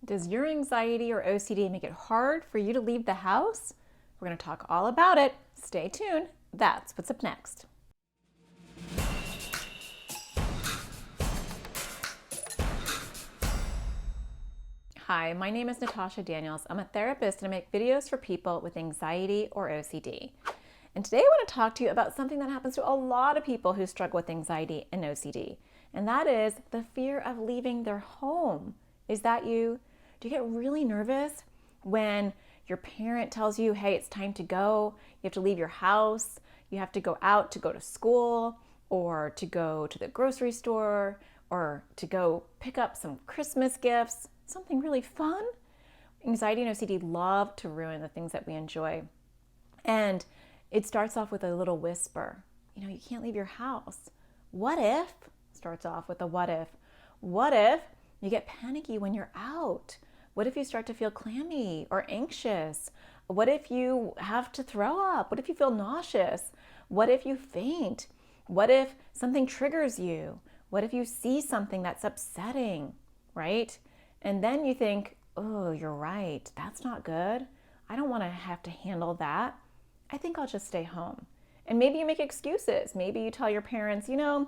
Does your anxiety or OCD make it hard for you to leave the house? We're going to talk all about it. Stay tuned. That's what's up next. Hi, my name is Natasha Daniels. I'm a therapist and I make videos for people with anxiety or OCD. And today I want to talk to you about something that happens to a lot of people who struggle with anxiety and OCD. And that is the fear of leaving their home. Is that you? Do you get really nervous when your parent tells you, hey, it's time to go, you have to leave your house, you have to go out to go to school, or to go to the grocery store, or to go pick up some Christmas gifts, something really fun? Anxiety and OCD love to ruin the things that we enjoy. And it starts off with a little whisper. You can't leave your house. What if? Starts off with a what if. What if you get panicky when you're out? What if you start to feel clammy or anxious? What if you have to throw up? What if you feel nauseous? What if you faint? What if something triggers you? What if you see something that's upsetting, right? And then you think, oh, you're right. That's not good. I don't want to have to handle that. I think I'll just stay home. And maybe you make excuses. Maybe you tell your parents, I'm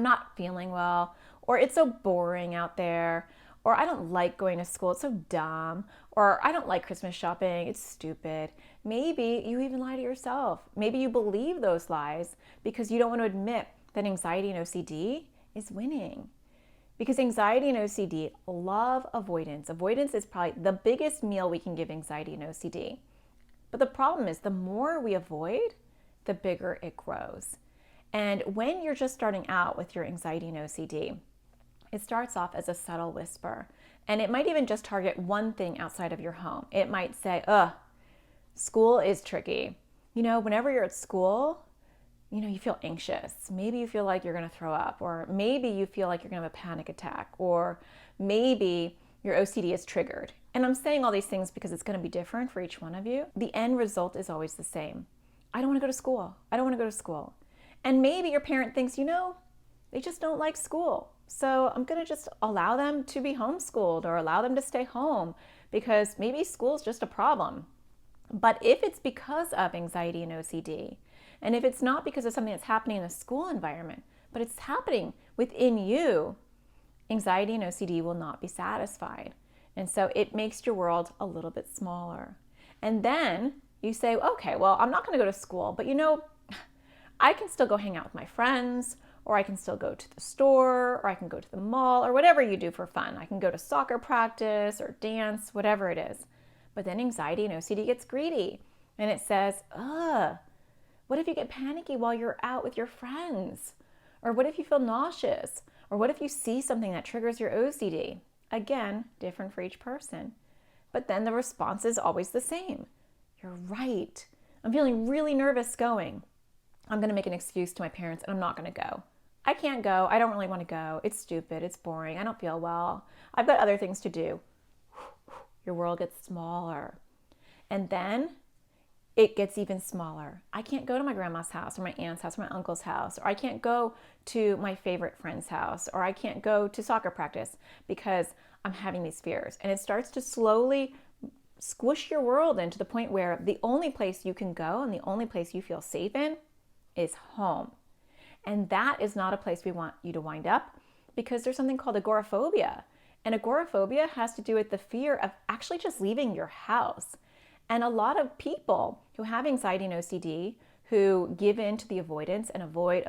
not feeling well, or it's so boring out there, or I don't like going to school, it's so dumb, or I don't like Christmas shopping, it's stupid. Maybe you even lie to yourself. Maybe you believe those lies because you don't want to admit that anxiety and OCD is winning. Because anxiety and OCD love avoidance. Avoidance is probably the biggest meal we can give anxiety and OCD. But the problem is the more we avoid, the bigger it grows. And when you're just starting out with your anxiety and OCD, it starts off as a subtle whisper. And it might even just target one thing outside of your home. It might say, school is tricky. Whenever you're at school, you feel anxious. Maybe you feel like you're going to throw up, or maybe you feel like you're going to have a panic attack, or maybe your OCD is triggered. And I'm saying all these things because it's going to be different for each one of you. The end result is always the same. I don't want to go to school. I don't want to go to school. And maybe your parent thinks, they just don't like school. So I'm going to just allow them to be homeschooled or allow them to stay home because maybe school's just a problem. But if it's because of anxiety and OCD, and if it's not because of something that's happening in the school environment, but it's happening within you, anxiety and OCD will not be satisfied. And so it makes your world a little bit smaller. And then you say, okay, well, I'm not going to go to school, but I can still go hang out with my friends, or I can still go to the store, or I can go to the mall, or whatever you do for fun. I can go to soccer practice or dance, whatever it is. But then anxiety and OCD gets greedy. And it says, what if you get panicky while you're out with your friends? Or what if you feel nauseous? Or what if you see something that triggers your OCD? Again, different for each person. But then the response is always the same. You're right. I'm feeling really nervous going. I'm going to make an excuse to my parents and I'm not going to go. I can't go. I don't really want to go. It's stupid. It's boring. I don't feel well. I've got other things to do. Your world gets smaller. And then it gets even smaller. I can't go to my grandma's house or my aunt's house or my uncle's house, or I can't go to my favorite friend's house, or I can't go to soccer practice because I'm having these fears. And it starts to slowly squish your world into the point where the only place you can go and the only place you feel safe in is home. And that is not a place we want you to wind up because there's something called agoraphobia. And agoraphobia has to do with the fear of actually just leaving your house. And a lot of people who have anxiety and OCD, who give in to the avoidance and avoid,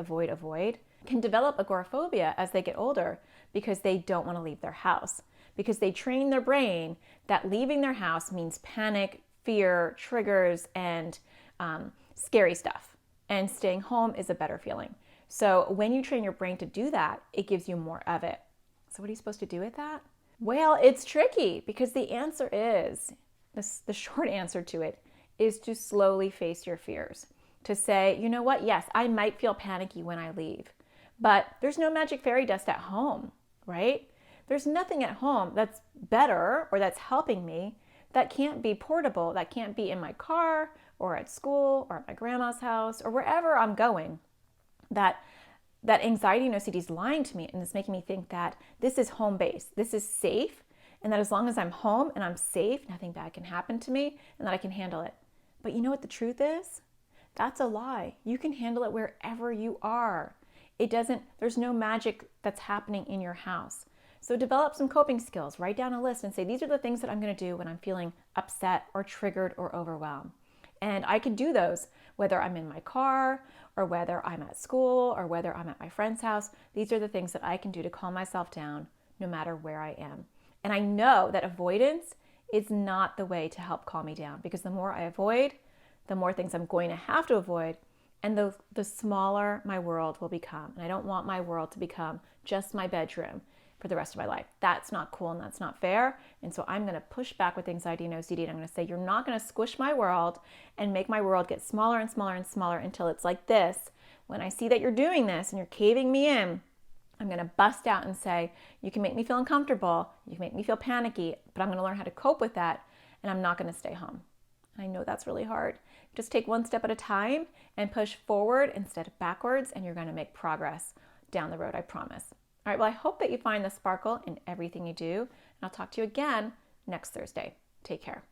can develop agoraphobia as they get older because they don't want to leave their house. Because they train their brain that leaving their house means panic, fear, triggers, and scary stuff. And staying home is a better feeling. So when you train your brain to do that, it gives you more of it. So what are you supposed to do with that? Well, it's tricky because the answer is, the short answer to it is to slowly face your fears. To say, you know what? Yes, I might feel panicky when I leave, but there's no magic fairy dust at home, right? There's nothing at home that's better or that's helping me that can't be portable, that can't be in my car or at school or at my grandma's house or wherever I'm going. That anxiety and OCD is lying to me and it's making me think that this is home base, this is safe, and that as long as I'm home and I'm safe, nothing bad can happen to me, and that I can handle it. But you know what the truth is? That's a lie. You can handle it wherever you are. There's no magic that's happening in your house. So develop some coping skills. Write down a list and say, these are the things that I'm going to do when I'm feeling upset or triggered or overwhelmed. And I can do those whether I'm in my car or whether I'm at school or whether I'm at my friend's house. These are the things that I can do to calm myself down no matter where I am. And I know that avoidance is not the way to help calm me down, because the more I avoid, the more things I'm going to have to avoid, and the smaller my world will become. And I don't want my world to become just my bedroom for the rest of my life. That's not cool and that's not fair. And so I'm going to push back with anxiety and OCD. And I'm going to say, you're not going to squish my world and make my world get smaller and smaller and smaller until it's like this. When I see that you're doing this and you're caving me in, I'm going to bust out and say, you can make me feel uncomfortable, you can make me feel panicky, but I'm going to learn how to cope with that, and I'm not going to stay home. I know that's really hard. Just take one step at a time and push forward instead of backwards, and you're going to make progress down the road, I promise. All right, well, I hope that you find the sparkle in everything you do, and I'll talk to you again next Thursday. Take care.